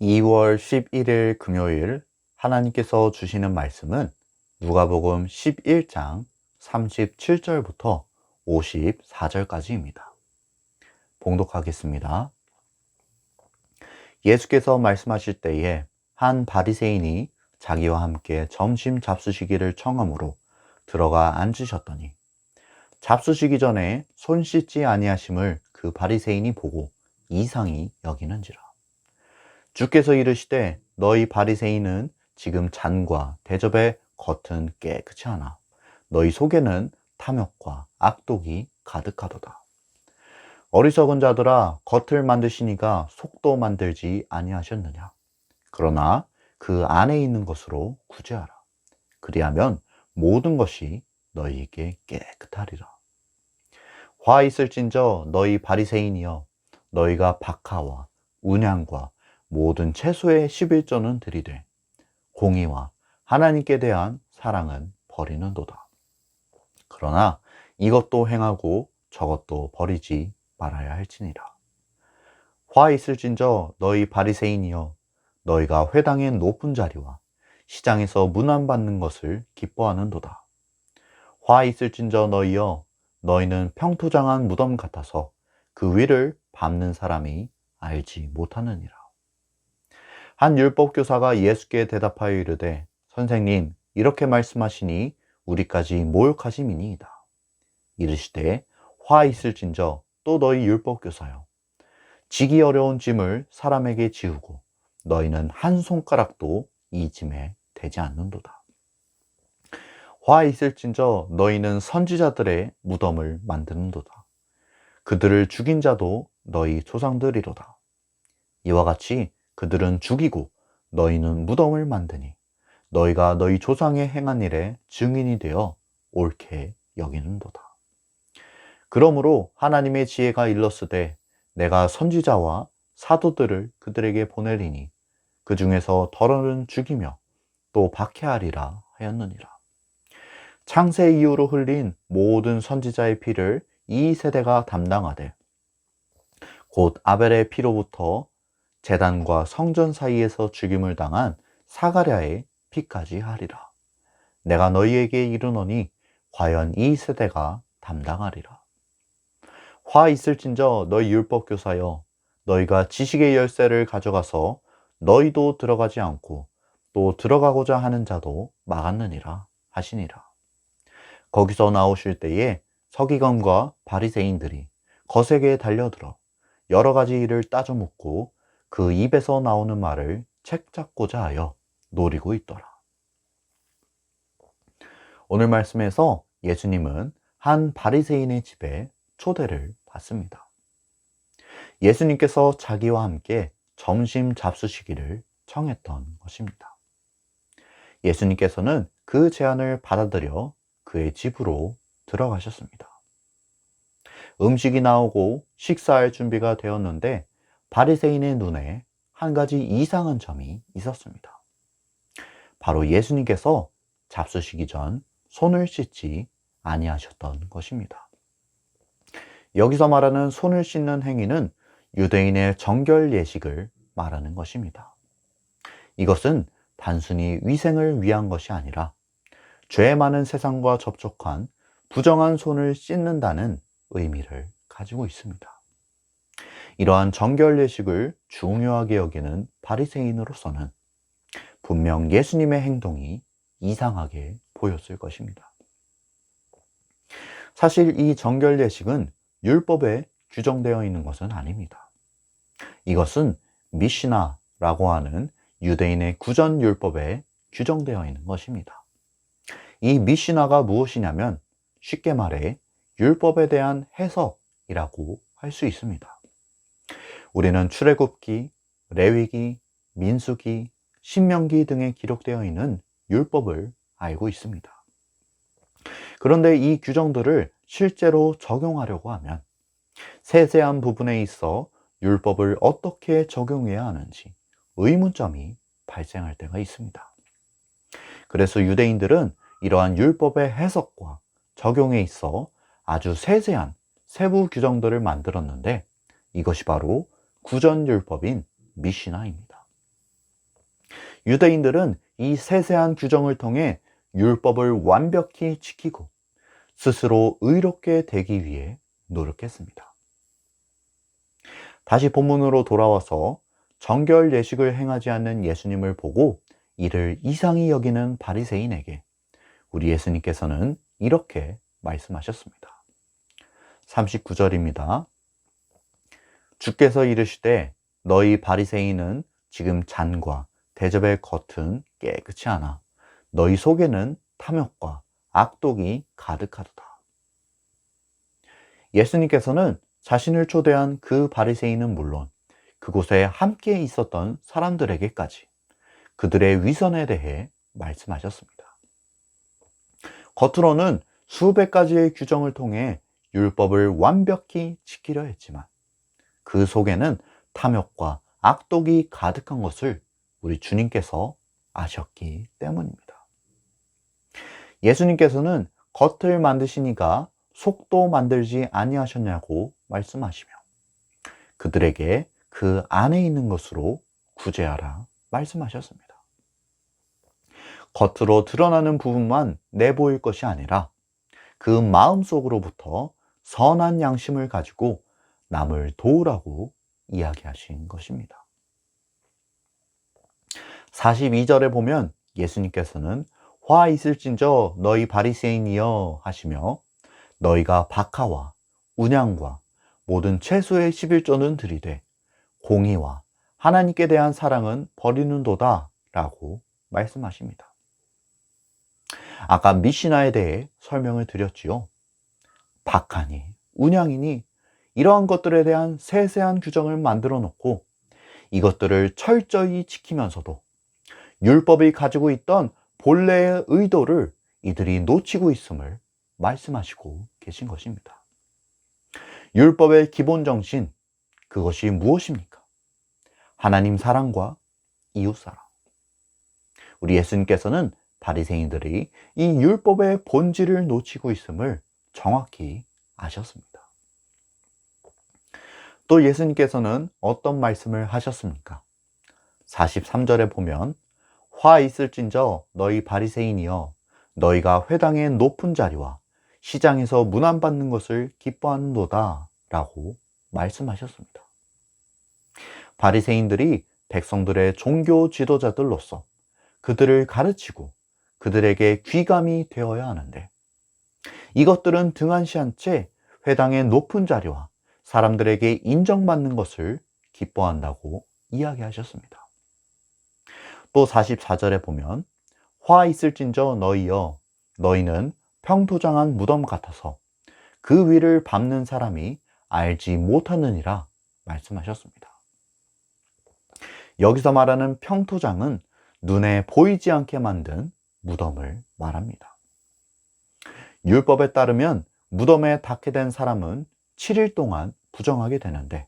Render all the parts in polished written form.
2월 11일 금요일 하나님께서 주시는 말씀은 누가복음 11장 37절부터 54절까지입니다. 봉독하겠습니다. 예수께서 말씀하실 때에 한 바리새인이 자기와 함께 점심 잡수시기를 청하므로 들어가 앉으셨더니 잡수시기 전에 손 씻지 아니하심을 그 바리새인이 보고 이상히 여기는지라. 주께서 이르시되 너희 바리새인은 지금 잔과 대접의 겉은 깨끗이 하나 너희 속에는 탐욕과 악독이 가득하도다. 어리석은 자들아, 겉을 만드시니가 속도 만들지 아니하셨느냐. 그러나 그 안에 있는 것으로 구제하라. 그리하면 모든 것이 너희에게 깨끗하리라. 화 있을진저 너희 바리새인이여, 너희가 박하와 운향과 모든 채소의 11조는 들이되 공의와 하나님께 대한 사랑은 버리는도다. 그러나 이것도 행하고 저것도 버리지 말아야 할지니라. 화 있을진저 너희 바리새인이여, 너희가 회당의 높은 자리와 시장에서 문안받는 것을 기뻐하는도다. 화 있을진저 너희여, 너희는 평토장한 무덤 같아서 그 위를 밟는 사람이 알지 못하느니라. 한 율법교사가 예수께 대답하여 이르되 선생님, 이렇게 말씀하시니 우리까지 모욕하심이니이다. 이르시되 화 있을진저 또 너희 율법교사여, 지기 어려운 짐을 사람에게 지우고 너희는 한 손가락도 이 짐에 대지 않는도다. 화 있을진저 너희는 선지자들의 무덤을 만드는도다. 그들을 죽인 자도 너희 조상들이로다. 이와 같이 그들은 죽이고 너희는 무덤을 만드니 너희가 너희 조상의 행한 일에 증인이 되어 옳게 여기는도다. 그러므로 하나님의 지혜가 일렀으되 내가 선지자와 사도들을 그들에게 보내리니 그 중에서 덜어는 죽이며 또 박해하리라 하였느니라. 창세 이후로 흘린 모든 선지자의 피를 이 세대가 담당하되 곧 아벨의 피로부터 제단과 성전 사이에서 죽임을 당한 사가랴의 피까지 하리라. 내가 너희에게 이르노니 과연 이 세대가 담당하리라. 화 있을진저 너희 율법교사여, 너희가 지식의 열쇠를 가져가서 너희도 들어가지 않고 또 들어가고자 하는 자도 막았느니라 하시니라. 거기서 나오실 때에 서기관과 바리새인들이 거세게 달려들어 여러 가지 일을 따져 묻고 그 입에서 나오는 말을 책잡고자 하여 노리고 있더라. 오늘 말씀에서 예수님은 한 바리새인의 집에 초대를 받습니다. 예수님께서 자기와 함께 점심 잡수시기를 청했던 것입니다. 예수님께서는 그 제안을 받아들여 그의 집으로 들어가셨습니다. 음식이 나오고 식사할 준비가 되었는데 바리새인의 눈에 한 가지 이상한 점이 있었습니다. 바로 예수님께서 잡수시기 전 손을 씻지 아니하셨던 것입니다. 여기서 말하는 손을 씻는 행위는 유대인의 정결 예식을 말하는 것입니다. 이것은 단순히 위생을 위한 것이 아니라 죄 많은 세상과 접촉한 부정한 손을 씻는다는 의미를 가지고 있습니다. 이러한 정결 예식을 중요하게 여기는 바리새인으로서는 분명 예수님의 행동이 이상하게 보였을 것입니다. 사실 이 정결 예식은 율법에 규정되어 있는 것은 아닙니다. 이것은 미시나라고 하는 유대인의 구전 율법에 규정되어 있는 것입니다. 이 미시나가 무엇이냐면 쉽게 말해 율법에 대한 해석이라고 할 수 있습니다. 우리는 출애굽기, 레위기, 민수기, 신명기 등에 기록되어 있는 율법을 알고 있습니다. 그런데 이 규정들을 실제로 적용하려고 하면 세세한 부분에 있어 율법을 어떻게 적용해야 하는지 의문점이 발생할 때가 있습니다. 그래서 유대인들은 이러한 율법의 해석과 적용에 있어 아주 세세한 세부 규정들을 만들었는데 이것이 바로 구전율법인 미시나입니다. 유대인들은 이 세세한 규정을 통해 율법을 완벽히 지키고 스스로 의롭게 되기 위해 노력했습니다. 다시 본문으로 돌아와서 정결 예식을 행하지 않는 예수님을 보고 이를 이상히 여기는 바리새인에게 우리 예수님께서는 이렇게 말씀하셨습니다. 39절입니다. 주께서 이르시되 너희 바리새인은 지금 잔과 대접의 겉은 깨끗이 하나 너희 속에는 탐욕과 악독이 가득하도다. 예수님께서는 자신을 초대한 그 바리새인은 물론 그곳에 함께 있었던 사람들에게까지 그들의 위선에 대해 말씀하셨습니다. 겉으로는 수백 가지의 규정을 통해 율법을 완벽히 지키려 했지만 그 속에는 탐욕과 악독이 가득한 것을 우리 주님께서 아셨기 때문입니다. 예수님께서는 겉을 만드시니까 속도 만들지 아니하셨냐고 말씀하시며 그들에게 그 안에 있는 것으로 구제하라 말씀하셨습니다. 겉으로 드러나는 부분만 내보일 것이 아니라 그 마음속으로부터 선한 양심을 가지고 남을 도우라고 이야기하신 것입니다. 42절에 보면 예수님께서는 화 있을진저 너희 바리새인이여 하시며 너희가 박하와 운양과 모든 채소의 11조는 들이되 공의와 하나님께 대한 사랑은 버리는도다 라고 말씀하십니다. 아까 미시나에 대해 설명을 드렸지요. 박하니 운양이니 이러한 것들에 대한 세세한 규정을 만들어 놓고 이것들을 철저히 지키면서도 율법이 가지고 있던 본래의 의도를 이들이 놓치고 있음을 말씀하시고 계신 것입니다. 율법의 기본 정신, 그것이 무엇입니까? 하나님 사랑과 이웃 사랑. 우리 예수님께서는 바리새인들이 이 율법의 본질을 놓치고 있음을 정확히 아셨습니다. 또 예수님께서는 어떤 말씀을 하셨습니까? 43절에 보면 화 있을진저 너희 바리새인이여 너희가 회당의 높은 자리와 시장에서 문안받는 것을 기뻐하는도다 라고 말씀하셨습니다. 바리새인들이 백성들의 종교 지도자들로서 그들을 가르치고 그들에게 귀감이 되어야 하는데 이것들은 등한시한 채 회당의 높은 자리와 사람들에게 인정받는 것을 기뻐한다고 이야기하셨습니다. 또 44절에 보면 화 있을진저 너희여 너희는 평토장한 무덤 같아서 그 위를 밟는 사람이 알지 못하느니라 말씀하셨습니다. 여기서 말하는 평토장은 눈에 보이지 않게 만든 무덤을 말합니다. 율법에 따르면 무덤에 닿게 된 사람은 7일 동안 부정하게 되는데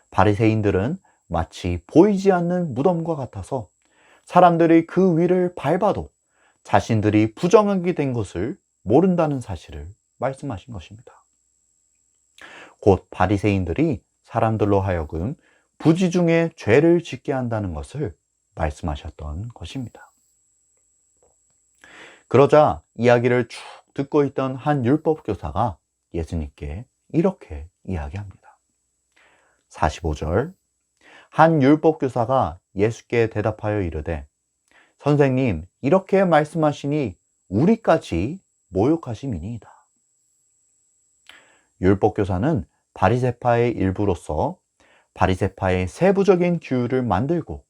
바리새인들은 마치 보이지 않는 무덤과 같아서 사람들이 그 위를 밟아도 자신들이 부정하게 된 것을 모른다는 사실을 말씀하신 것입니다. 곧 바리새인들이 사람들로 하여금 부지 중에 죄를 짓게 한다는 것을 말씀하셨던 것입니다. 그러자 이야기를 쭉 듣고 있던 한 율법교사가 예수님께 이렇게 이야기합니다. 45절 한 율법교사가 예수께 대답하여 이르되 선생님 이렇게 말씀하시니 우리까지 모욕하심이니이다. 율법교사는 바리새파의 일부로서 바리새파의 세부적인 규율을 만들고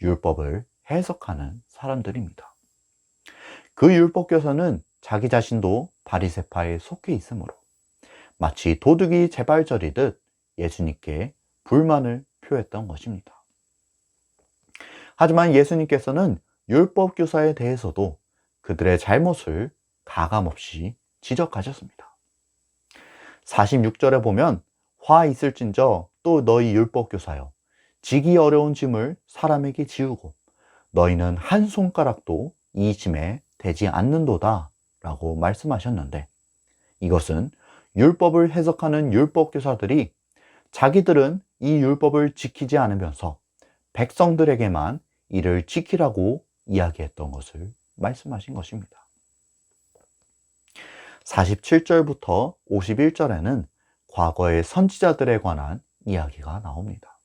율법을 해석하는 사람들입니다. 그 율법교사는 자기 자신도 바리새파에 속해 있으므로 마치 도둑이 재발절이듯 예수님께 불만을 표했던 것입니다. 하지만 예수님께서는 율법교사에 대해서도 그들의 잘못을 가감없이 지적하셨습니다. 46절에 보면 화 있을진저 또 너희 율법교사여 지기 어려운 짐을 사람에게 지우고 너희는 한 손가락도 이 짐에 대지 않는도다 라고 말씀하셨는데 이것은 율법을 해석하는 율법교사들이 자기들은 이 율법을 지키지 않으면서 백성들에게만 이를 지키라고 이야기했던 것을 말씀하신 것입니다. 47절부터 51절에는 과거의 선지자들에 관한 이야기가 나옵니다.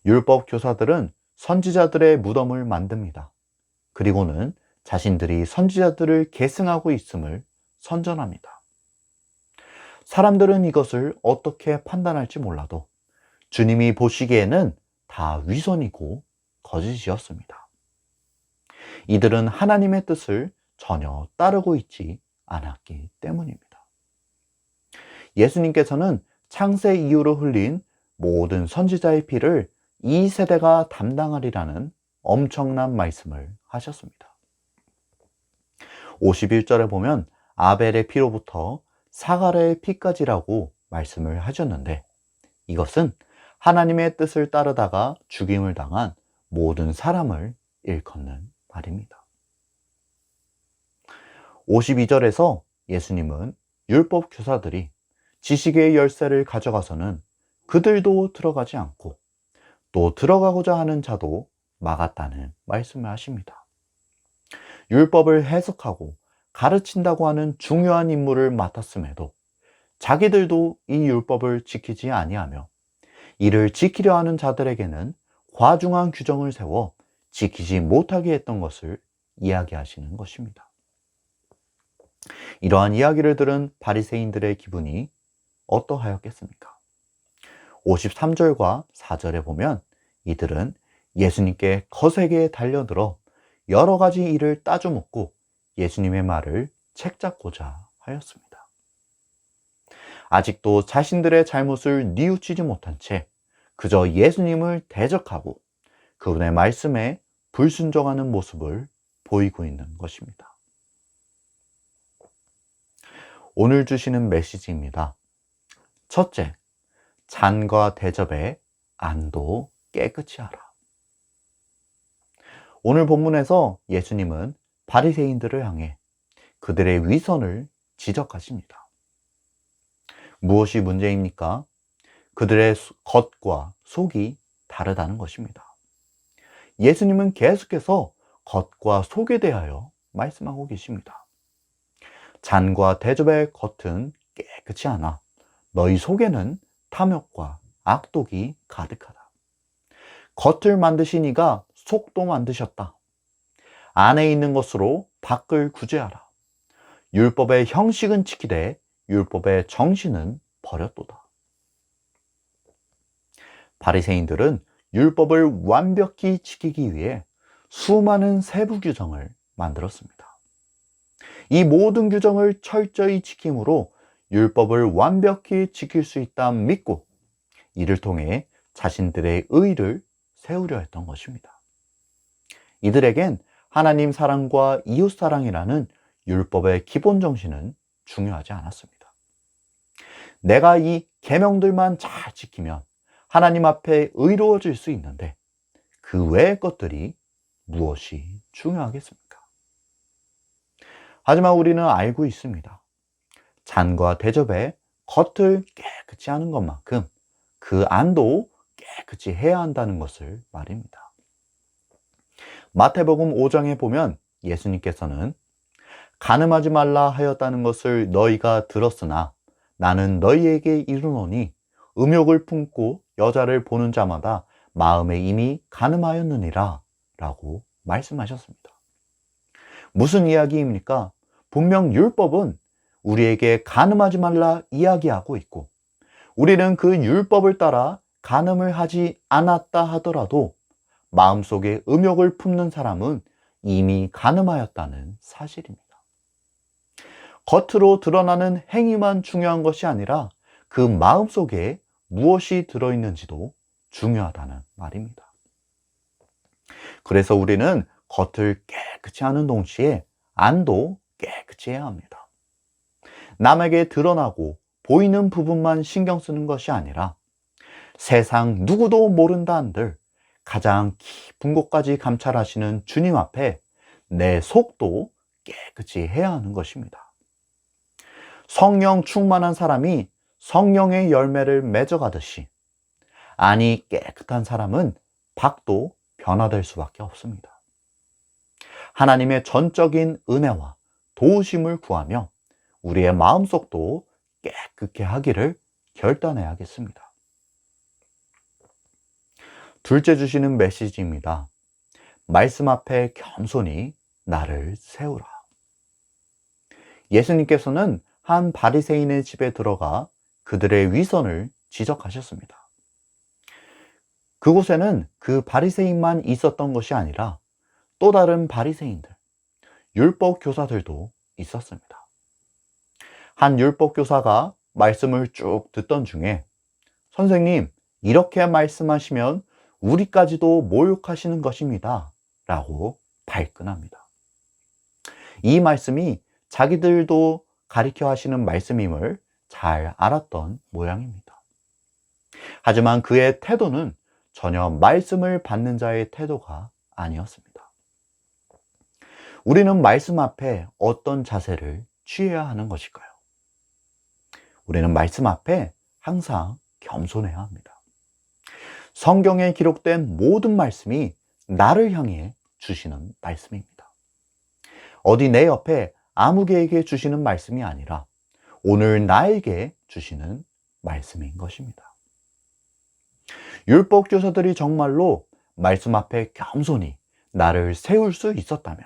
율법 교사들은 선지자들의 무덤을 만듭니다. 그리고는 자신들이 선지자들을 계승하고 있음을 선전합니다. 사람들은 이것을 어떻게 판단할지 몰라도 주님이 보시기에는 다 위선이고 거짓이었습니다. 이들은 하나님의 뜻을 전혀 따르고 있지 않았기 때문입니다. 예수님께서는 창세 이후로 흘린 모든 선지자의 피를 이 세대가 담당하리라는 엄청난 말씀을 하셨습니다. 51절에 보면 아벨의 피로부터 사가랴의 피까지라고 말씀을 하셨는데, 이것은 하나님의 뜻을 따르다가 죽임을 당한 모든 사람을 일컫는 말입니다. 52절에서 예수님은 율법 교사들이 지식의 열쇠를 가져가서는 그들도 들어가지 않고 또 들어가고자 하는 자도 막았다는 말씀을 하십니다. 율법을 해석하고 가르친다고 하는 중요한 임무를 맡았음에도 자기들도 이 율법을 지키지 아니하며 이를 지키려 하는 자들에게는 과중한 규정을 세워 지키지 못하게 했던 것을 이야기하시는 것입니다. 이러한 이야기를 들은 바리새인들의 기분이 어떠하였겠습니까? 53절과 4절에 보면 이들은 예수님께 거세게 달려들어 여러 가지 일을 따져 묻고 예수님의 말을 책잡고자 하였습니다. 아직도 자신들의 잘못을 뉘우치지 못한 채 그저 예수님을 대적하고 그분의 말씀에 불순종하는 모습을 보이고 있는 것입니다. 오늘 주시는 메시지입니다. 첫째, 잔과 대접에 안도 깨끗이 하라. 오늘 본문에서 예수님은 바리새인들을 향해 그들의 위선을 지적하십니다. 무엇이 문제입니까? 그들의 겉과 속이 다르다는 것입니다. 예수님은 계속해서 겉과 속에 대하여 말씀하고 계십니다. 잔과 대접의 겉은 깨끗이 하나 너희 속에는 탐욕과 악독이 가득하다. 겉을 만드신 이가 속도 만드셨다. 안에 있는 것으로 밖을 구제하라. 율법의 형식은 지키되 율법의 정신은 버렸도다. 바리새인들은 율법을 완벽히 지키기 위해 수많은 세부 규정을 만들었습니다. 이 모든 규정을 철저히 지킴으로 율법을 완벽히 지킬 수 있다 믿고 이를 통해 자신들의 의를 세우려 했던 것입니다. 이들에겐 하나님 사랑과 이웃 사랑이라는 율법의 기본 정신은 중요하지 않았습니다. 내가 이 계명들만 잘 지키면 하나님 앞에 의로워질 수 있는데 그 외의 것들이 무엇이 중요하겠습니까? 하지만 우리는 알고 있습니다. 잔과 대접에 겉을 깨끗이 하는 것만큼 그 안도 깨끗이 해야 한다는 것을 말입니다. 마태복음 5장에 보면 예수님께서는 간음하지 말라 하였다는 것을 너희가 들었으나 나는 너희에게 이르노니 음욕을 품고 여자를 보는 자마다 마음에 이미 간음하였느니라 라고 말씀하셨습니다. 무슨 이야기입니까? 분명 율법은 우리에게 간음하지 말라 이야기하고 있고 우리는 그 율법을 따라 간음을 하지 않았다 하더라도 마음속에 음욕을 품는 사람은 이미 간음하였다는 사실입니다. 겉으로 드러나는 행위만 중요한 것이 아니라 그 마음속에 무엇이 들어있는지도 중요하다는 말입니다. 그래서 우리는 겉을 깨끗이 하는 동시에 안도 깨끗이 해야 합니다. 남에게 드러나고 보이는 부분만 신경 쓰는 것이 아니라 세상 누구도 모른다 한들 가장 깊은 곳까지 감찰하시는 주님 앞에 내 속도 깨끗이 해야 하는 것입니다. 성령 충만한 사람이 성령의 열매를 맺어가듯이 안이 깨끗한 사람은 밖도 변화될 수밖에 없습니다. 하나님의 전적인 은혜와 도우심을 구하며 우리의 마음속도 깨끗게 하기를 결단해야겠습니다. 둘째 주시는 메시지입니다. 말씀 앞에 겸손히 나를 세우라. 예수님께서는 한 바리새인의 집에 들어가 그들의 위선을 지적하셨습니다. 그곳에는 그 바리새인만 있었던 것이 아니라 또 다른 바리새인들, 율법 교사들도 있었습니다. 한 율법 교사가 말씀을 쭉 듣던 중에 선생님, 이렇게 말씀하시면 우리까지도 모욕하시는 것입니다. 라고 발끈합니다. 이 말씀이 자기들도 가리켜 하시는 말씀임을 잘 알았던 모양입니다. 하지만 그의 태도는 전혀 말씀을 받는 자의 태도가 아니었습니다. 우리는 말씀 앞에 어떤 자세를 취해야 하는 것일까요? 우리는 말씀 앞에 항상 겸손해야 합니다. 성경에 기록된 모든 말씀이 나를 향해 주시는 말씀입니다. 어디 내 옆에 아무개에게 주시는 말씀이 아니라 오늘 나에게 주시는 말씀인 것입니다. 율법 교사들이 정말로 말씀 앞에 겸손히 나를 세울 수 있었다면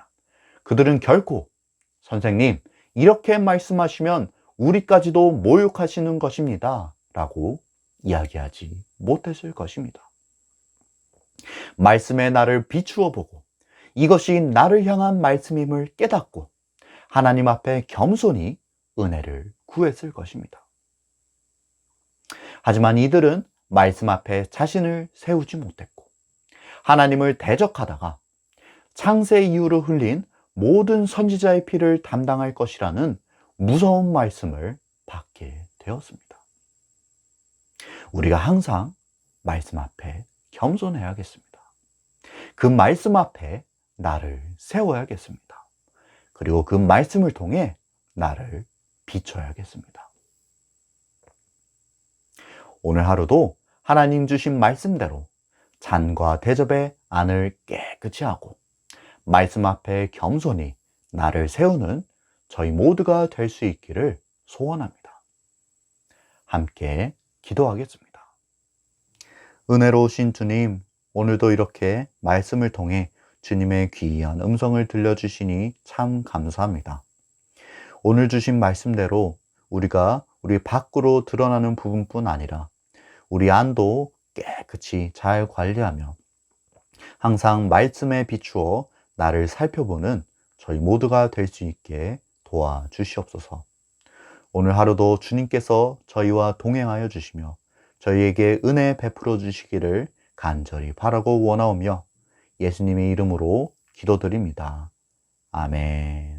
그들은 결코 선생님, 이렇게 말씀하시면 우리까지도 모욕하시는 것입니다. 라고 이야기하지 못했을 것입니다. 말씀에 나를 비추어 보고 이것이 나를 향한 말씀임을 깨닫고 하나님 앞에 겸손히 은혜를 구했을 것입니다. 하지만 이들은 말씀 앞에 자신을 세우지 못했고 하나님을 대적하다가 창세 이후로 흘린 모든 선지자의 피를 담당할 것이라는 무서운 말씀을 받게 되었습니다. 우리가 항상 말씀 앞에 겸손해야겠습니다. 그 말씀 앞에 나를 세워야겠습니다. 그리고 그 말씀을 통해 나를 비춰야겠습니다. 오늘 하루도 하나님 주신 말씀대로 잔과 대접의 안을 깨끗이 하고 말씀 앞에 겸손히 나를 세우는 저희 모두가 될 수 있기를 소원합니다. 함께 기도하겠습니다. 은혜로우신 주님, 오늘도 이렇게 말씀을 통해 주님의 귀한 음성을 들려주시니 참 감사합니다. 오늘 주신 말씀대로 우리가 우리 밖으로 드러나는 부분뿐 아니라 우리 안도 깨끗이 잘 관리하며 항상 말씀에 비추어 나를 살펴보는 저희 모두가 될 수 있게 도와주시옵소서. 오늘 하루도 주님께서 저희와 동행하여 주시며 저희에게 은혜 베풀어 주시기를 간절히 바라고 원하오며 예수님의 이름으로 기도드립니다. 아멘.